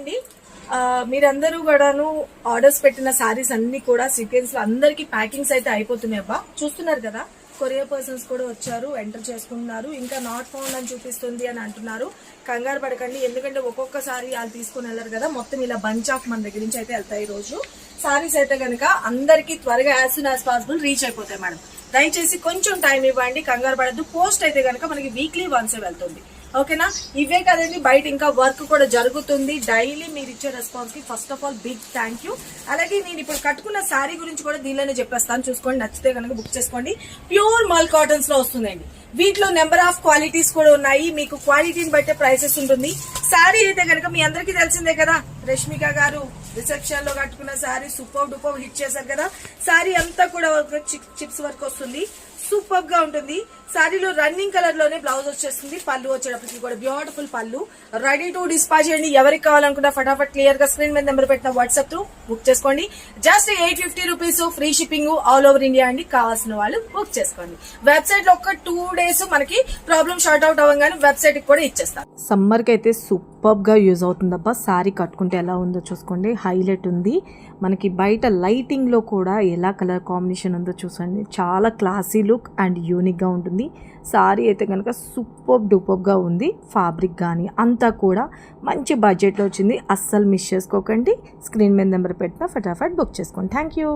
అండి. మీరందరూ కూడాను ఆర్డర్స్ పెట్టిన సారీస్ అన్ని కూడా సీక్వెన్స్ లో అందరికి ప్యాకింగ్స్ అయితే అయిపోతున్నాయి అబ్బా. చూస్తున్నారు కదా, కొరియర్ పర్సన్స్ కూడా వచ్చారు, ఎంటర్ చేసుకుంటున్నారు. ఇంకా నాట్ ఫౌండ్ అని చూపిస్తుంది అని అంటున్నారు. కంగారు పడకండి, ఎందుకంటే ఒక్కొక్కసారి వాళ్ళు తీసుకుని వెళ్ళరు కదా, మొత్తం ఇలా బంచ్ ఆఫ్ మన దగ్గర నుంచి అయితే వెళ్తాయి. ఈ రోజు సారీస్ అయితే కనుక అందరికి త్వరగా as soon as possible reach అయిపోతాయి మేడం. దయచేసి కొంచెం టైం ఇవ్వండి, కంగారు పడద్దు. పోస్ట్ అయితే కనుక మనకి వీక్లీ వన్సే వెళ్తుంది. ఓకేనా? ఇవే కదండి, బయట ఇంకా వర్క్ కూడా జరుగుతుంది. డైలీ మీరు ఇచ్చే రెస్పాన్స్ కి first of all big thank you. అలాగే నేను ఇప్పుడు కట్టుకున్న శారీ గురించి కూడా దీనిలోనే చెప్పేస్తాను, చూసుకోండి. నచ్చితే కనుక బుక్ చేసుకోండి. ప్యూర్ మల్ కాటన్స్ లో వస్తుందండి. వీటిలో నెంబర్ ఆఫ్ క్వాలిటీస్ కూడా ఉన్నాయి. మీకు క్వాలిటీని బట్టే ప్రైసెస్ ఉంటుంది. శారీ అయితే కనుక మీ అందరికీ తెలిసిందే కదా, రష్మిక గారు రిసెప్షన్ లో కట్టుకున్న శారీ సూపర్ డూపర్ హిట్ చేశారు కదా. శారీ అంతా కూడా చిప్స్ వర్క్ వస్తుంది, సూపర్ గా ఉంటుంది. శారీలో రన్నింగ్ కలర్ లోనే బ్లౌజ్ వచ్చేస్తుంది. పళ్ళు వచ్చేటప్పటికి కూడా బ్యూటిఫుల్ పళ్ళు. రెడీ టు డిస్పాచ్ చేయండి. ఎవరికి కావాలనుకుంటే ఫటాఫట్ క్లియర్ గా స్క్రీన్ మీద నెంబర్ పెట్టిన వాట్సాప్ తో బుక్ చేసుకోండి. Just 850 rupees, free shipping all over India అండి. కావాల్సిన వాళ్ళు బుక్ చేసుకోండి. వెబ్సైట్ లో ఒక 2 days మనకి ప్రాబ్లమ్ షార్ట్ అవుట్ అవ్వగానే వెబ్సైట్ కి కూడా ఇచ్చేస్తాం. సమ్మర్ కి అయితే సూపర్ గా యూజ్ అవుతుందబ్బా. శారీ కట్టుకుంటే ఎలా ఉందో చూసుకోండి, హైలైట్ ఉంది. మనకి బయట లైటింగ్ లో కూడా ఎలా కలర్ కాంబినేషన్ ఉందో చూసండి, చాలా క్లాసీ లుక్ అండ్ యూనిక్ గా ఉంటుంది. సారీ అయితే కనుక సూపర్ డూపర్గా ఉంది. ఫ్యాబ్రిక్ కానీ అంతా కూడా మంచి బడ్జెట్లో వచ్చింది. అస్సలు మిస్ చేసుకోకండి. స్క్రీన్ మీద నెంబర్ పెట్టిన ఫటాఫట్ బుక్ చేసుకోండి. Thank you.